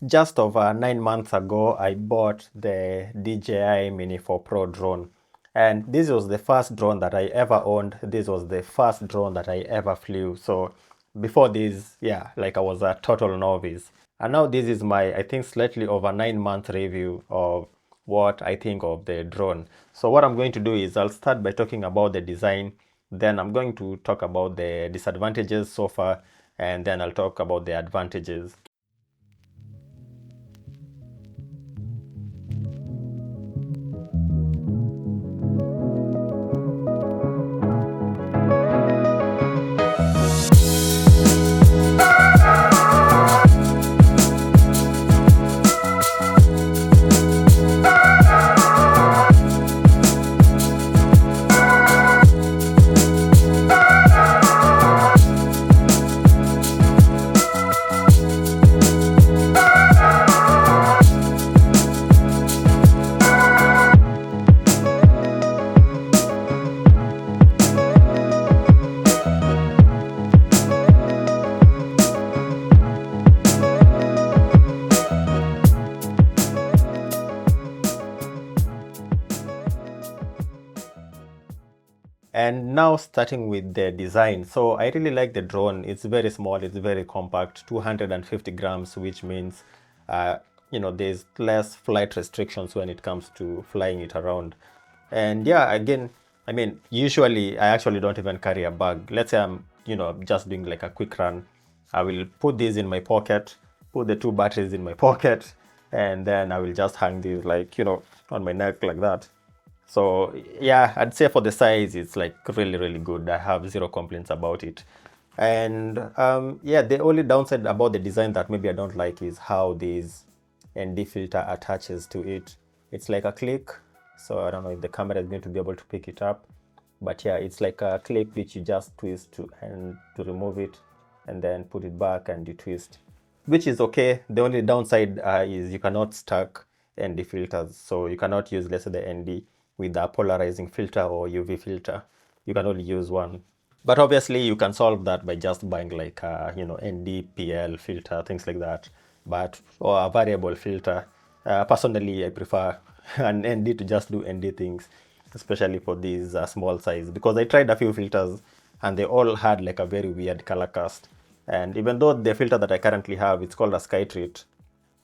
Just over 9 months ago, I bought the DJI Mini 4 Pro drone. And this was the first drone that I ever owned. This was the first drone that I ever flew. So before this, yeah, like I was a total novice. And now this is my, I think, slightly over 9 month review of what I think of the drone. So what I'm going to do is I'll start by talking about the design. Then I'm going to talk about the disadvantages so far. And then I'll talk about the advantages. And now starting with the design. So I really like the drone. It's very small, it's very compact, 250 grams, which means, there's less flight restrictions when it comes to flying it around. And yeah, again, I mean, usually I actually don't even carry a bag. Let's say I'm, just doing like a quick run. I will put these in my pocket, put the two batteries in my pocket, and then I will just hang these like, on my neck like that. So yeah, I'd say for the size, it's like really, really good. I have zero complaints about it. And yeah, the only downside about the design that maybe I don't like is how this ND filter attaches to it. It's like a click. So I don't know if the camera is going to be able to pick it up. But yeah, it's like a click which you just twist to remove it and then put it back and you twist, which is okay. The only downside is you cannot stack ND filters. So you cannot use, let's say, the ND with a polarizing filter or UV filter. You can only use one. But obviously, you can solve that by just buying like a, ND filter, things like that. But for a variable filter, personally, I prefer an ND to just do ND things, especially for these small size. Because I tried a few filters and they all had like a very weird color cast. And even though the filter that I currently have, it's called a Skytreat,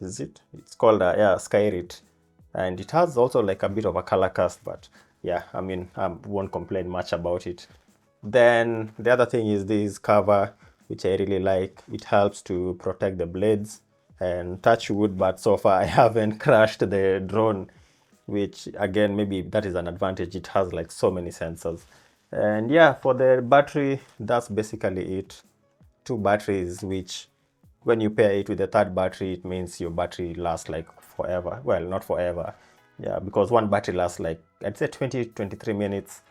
is it? It's called yeah, Skyrit, and it has also like a bit of a color cast, but yeah, I mean, I won't complain much about it. Then the other thing is this cover, which I really like. It helps to protect the blades and touch wood, but so far I haven't crashed the drone, which again, maybe that is an advantage. It has like so many sensors. And yeah, for the battery, that's basically it. Two batteries, which when you pair it with the third battery, it means your battery lasts like forever. Well, not forever. Yeah, because one battery lasts like, I'd say 20-23 minutes.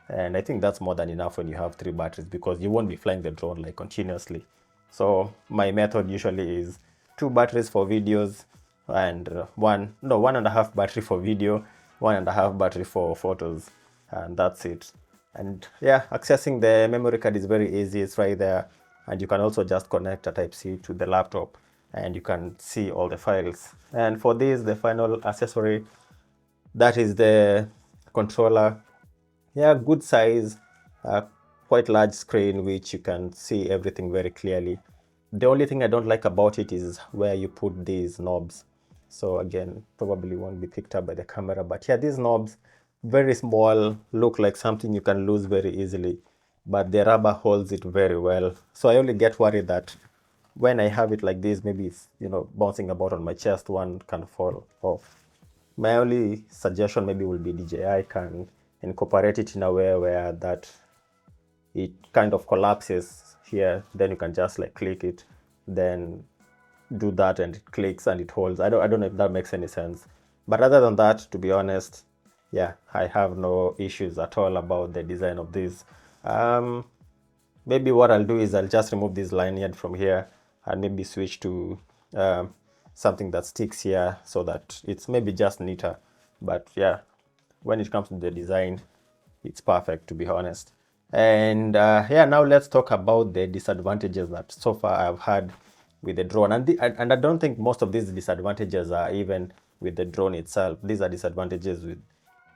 And I think that's more than enough when you have three batteries because you won't be flying the drone like continuously. So my method usually is two batteries for videos and one and a half battery for video, one and a half battery for photos, and that's it. And yeah, accessing the memory card is very easy. It's right there, and you can also just connect a Type C to the laptop and you can see all the files. And for this, the final accessory, that is the controller. Yeah, good size, uh, quite large screen which you can see everything very clearly. The only thing I don't like about it is where you put these knobs. So again, probably won't be picked up by the camera, but yeah, these knobs, very small, look like something you can lose very easily, but the rubber holds it very well. So I only get worried that when I have it like this, maybe it's, bouncing about on my chest, one can fall off. My only suggestion maybe will be DJI can incorporate it in a way where that it kind of collapses here, then you can just like click it, then do that and it clicks and it holds. I don't know if that makes any sense. But other than that, to be honest, yeah, I have no issues at all about the design of this. Um, Maybe what I'll do is I'll just remove this lanyard from here and maybe switch to something that sticks here so that it's maybe just neater. But yeah, when it comes to the design, it's perfect, to be honest. And yeah, now let's talk about the disadvantages that so far I've had with the drone. And I don't think most of these disadvantages are even with the drone itself. These are disadvantages with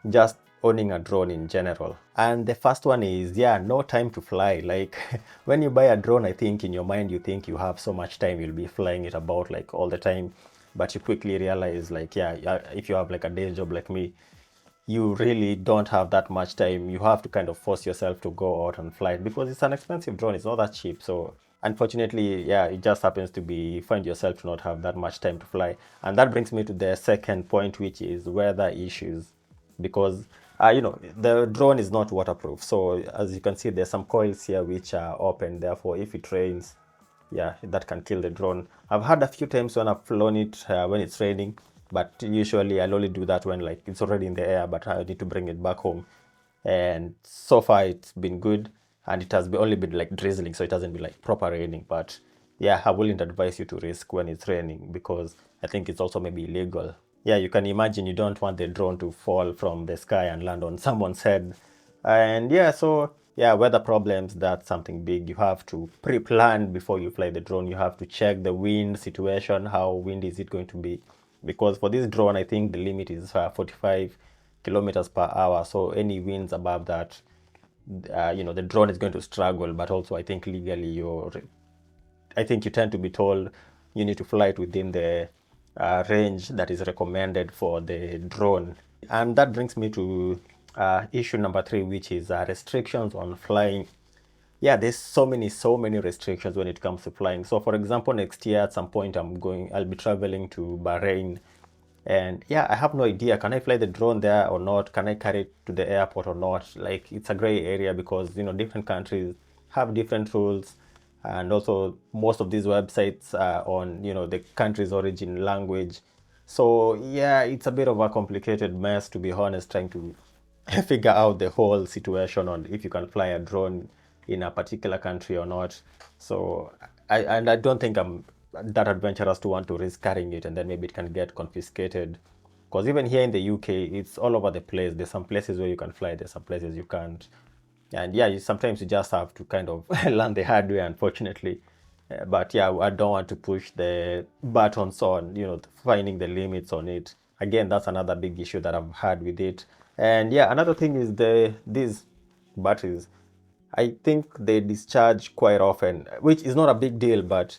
just owning a drone in general. And the first one is, yeah, no time to fly. Like when you buy a drone, I think in your mind you think you have so much time, you'll be flying it about like all the time, but you quickly realize like, yeah, if you have like a day job like me, you really don't have that much time. You have to kind of force yourself to go out and fly it because it's an expensive drone. It's not that cheap. So unfortunately, yeah, it just happens to be find yourself to not have that much time to fly. And that brings me to the second point, which is weather issues, because the drone is not waterproof. So as you can see, there's some coils here which are open. Therefore, if it rains, yeah, that can kill the drone. I've had a few times when I've flown it when it's raining, but usually I'll only do that when like it's already in the air, but I need to bring it back home. And so far it's been good, and it has only been like drizzling, so it hasn't been like proper raining. But yeah, I wouldn't advise you to risk when it's raining because I think it's also maybe illegal. Yeah, you can imagine you don't want the drone to fall from the sky and land on someone's head. And yeah, so yeah, weather problems, that's something big. You have to pre-plan before you fly the drone. You have to check the wind situation, how windy is it going to be. Because for this drone, I think the limit is 45 kilometers per hour. So any winds above that, the drone is going to struggle. But also, I think legally, I think you tend to be told you need to fly it within the range that is recommended for the drone. And that brings me to issue number 3, which is restrictions on flying. Yeah, there's so many restrictions when it comes to flying. So for example, next year at some point I'll be traveling to Bahrain, and yeah, I have no idea, can I fly the drone there or not? Can I carry it to the airport or not? Like, it's a gray area because different countries have different rules, and also most of these websites are on the country's origin language. So yeah, it's a bit of a complicated mess, to be honest, trying to figure out the whole situation on if you can fly a drone in a particular country or not. So I don't think I'm that adventurous to want to risk carrying it, and then maybe it can get confiscated. Because even here in the UK, it's all over the place. There's some places where you can fly, there's some places you can't. And yeah, sometimes you just have to kind of learn the hard way, unfortunately. But yeah, I don't want to push the buttons on, finding the limits on it. Again, that's another big issue that I've had with it. And yeah, another thing is these batteries. I think they discharge quite often, which is not a big deal, but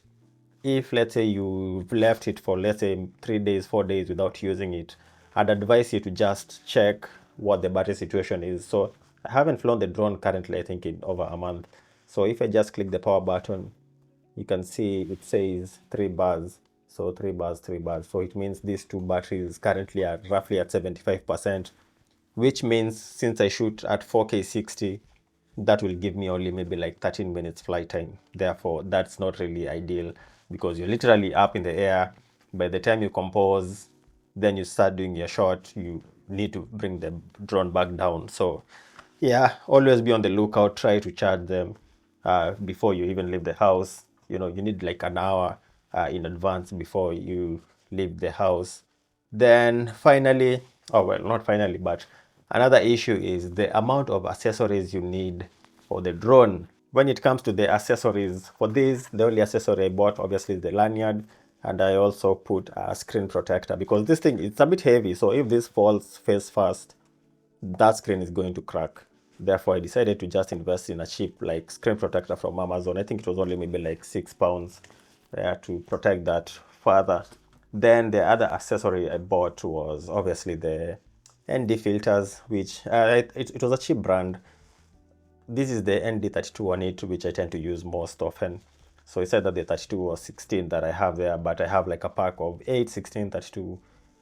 if let's say you've left it for let's say 3 days, 4 days without using it, I'd advise you to just check what the battery situation is. So I haven't flown the drone currently, I think in over a month. So if I just click the power button, you can see it says 3 bars. So 3 bars, 3 bars. So it means these two batteries currently are roughly at 75%, which means since I shoot at 4K 60, that will give me only maybe like 13 minutes flight time. Therefore, that's not really ideal because you're literally up in the air. By the time you compose, then you start doing your shot, you need to bring the drone back down. So yeah, always be on the lookout. Try to charge them before you even leave the house. You need like an hour in advance before you leave the house. Then finally, oh well, not finally, but another issue is the amount of accessories you need for the drone. When it comes to the accessories, for this, the only accessory I bought obviously is the lanyard, and I also put a screen protector because this thing, it's a bit heavy. So if this falls face first, that screen is going to crack. Therefore, I decided to just invest in a cheap like screen protector from Amazon. I think it was only maybe like £6 to protect that further. Then the other accessory I bought was obviously the ND filters, which it was a cheap brand. This is the ND32 on it, which I tend to use most often. So it said that the 32 was 16 that I have there, but I have like a pack of 8, 16, 32,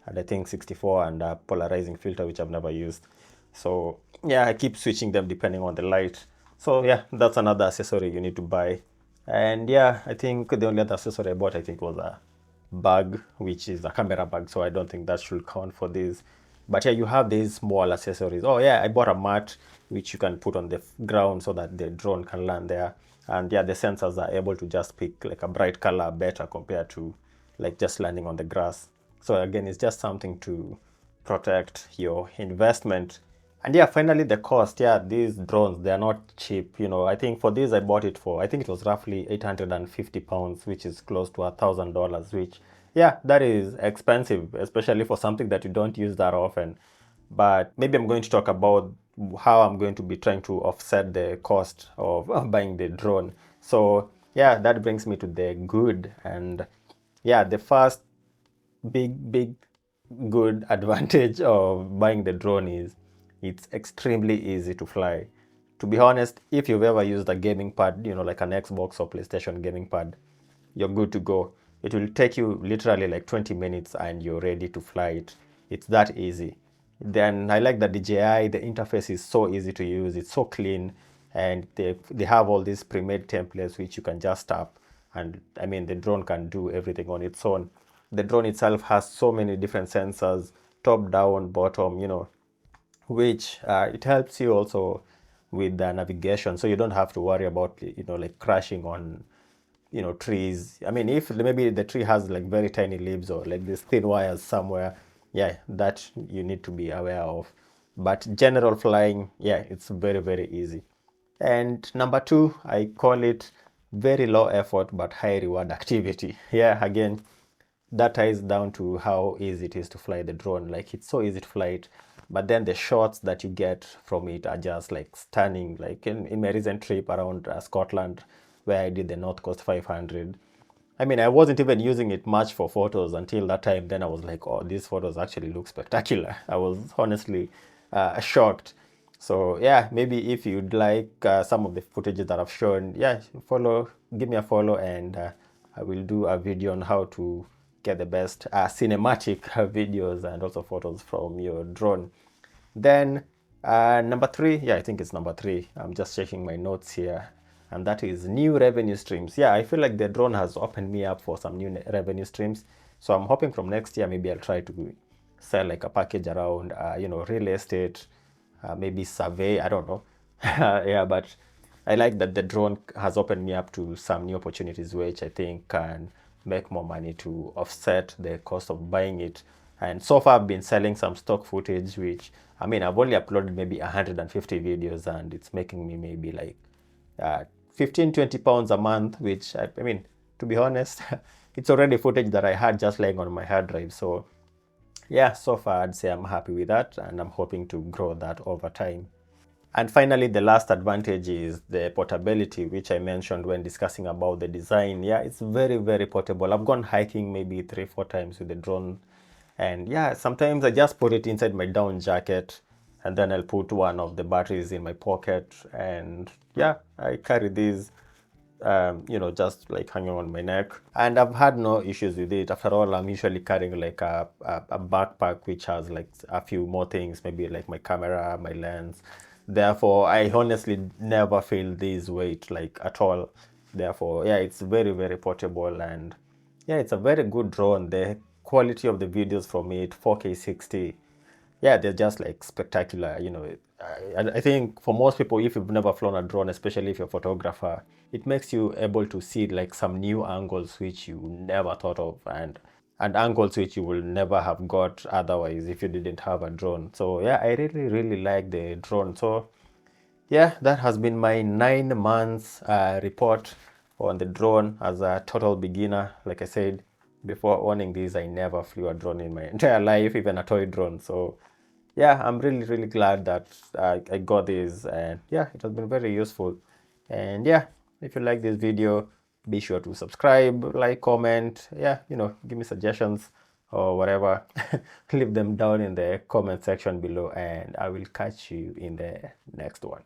and I think 64, and a polarizing filter, which I've never used. So yeah, I keep switching them depending on the light. So yeah, that's another accessory you need to buy. And yeah, I think the only other accessory I bought, I think, was a bag, which is a camera bag. So I don't think that should count for this. But yeah, you have these small accessories. Oh yeah, I bought a mat which you can put on the ground so that the drone can land there. And yeah, the sensors are able to just pick like a bright color better compared to like just landing on the grass. So again, it's just something to protect your investment And yeah, finally the cost. Yeah, these drones, they are not cheap. I think for this I bought it for, I think it was roughly 850 pounds, which is close to $1,000, which, yeah, that is expensive, especially for something that you don't use that often. But maybe I'm going to talk about how I'm going to be trying to offset the cost of buying the drone. So yeah, that brings me to the good. And yeah, the first big good advantage of buying the drone is it's extremely easy to fly. To be honest, if you've ever used a gaming pad, like an Xbox or PlayStation gaming pad, you're good to go. It will take you literally like 20 minutes and you're ready to fly it. It's that easy. Then I like that DJI, the interface is so easy to use, it's so clean, and they have all these pre-made templates which you can just tap, and I mean the drone can do everything on its own. The drone itself has so many different sensors, top, down, bottom, which it helps you also with the navigation, so you don't have to worry about like crashing on trees. I mean, if maybe the tree has like very tiny leaves or like these thin wires somewhere, yeah, that you need to be aware of. But general flying, yeah, it's very easy. And number two, I call it very low effort but high reward activity. Yeah, again, that ties down to how easy it is to fly the drone. Like, it's so easy to fly it, but then the shots that you get from it are just like stunning. Like in my recent trip around Scotland, where I did the North Coast 500, I mean, I wasn't even using it much for photos until that time. Then I was like, oh, these photos actually look spectacular. I was honestly shocked. So yeah, maybe if you'd like some of the footages that I've shown, yeah, give me a follow, and I will do a video on how to get the best cinematic videos and also photos from your drone. Then number three, yeah, I think it's number three. I'm just checking my notes here, and that is new revenue streams. Yeah, I feel like the drone has opened me up for some new revenue streams. So I'm hoping from next year, maybe I'll try to sell like a package around, real estate, maybe survey. I don't know. Yeah, but I like that the drone has opened me up to some new opportunities, which I think can make more money to offset the cost of buying it. And so far, I've been selling some stock footage, which I mean, I've only uploaded maybe 150 videos, and it's making me maybe like 15, 20 pounds a month, which I mean, to be honest, it's already footage that I had just laying on my hard drive. So yeah, so far I'd say I'm happy with that, and I'm hoping to grow that over time. And finally, the last advantage is the portability, which I mentioned when discussing about the design. Yeah, it's very portable. I've gone hiking maybe 3, 4 times with the drone. And yeah, sometimes I just put it inside my down jacket, and then I'll put one of the batteries in my pocket. And yeah, I carry these, just like hanging on my neck. And I've had no issues with it. After all, I'm usually carrying like a backpack which has like a few more things, maybe like my camera, my lens. Therefore, I honestly never feel this weight like at all. Therefore, yeah, it's very portable, and yeah, it's a very good drone. The quality of the videos from it, 4K 60, yeah, they're just like spectacular. I think for most people, if you've never flown a drone, especially if you're a photographer, it makes you able to see like some new angles which you never thought of, and angles which you will never have got otherwise if you didn't have a drone. So yeah, I really like the drone. So yeah, that has been my 9 months report on the drone as a total beginner. Like I said, before owning this, I never flew a drone in my entire life, even a toy drone. So yeah, I'm really glad that I got this, and yeah, it has been very useful. And yeah, if you like this video, be sure to subscribe, like, comment, yeah, give me suggestions or whatever. Leave them down in the comment section below, and I will catch you in the next one.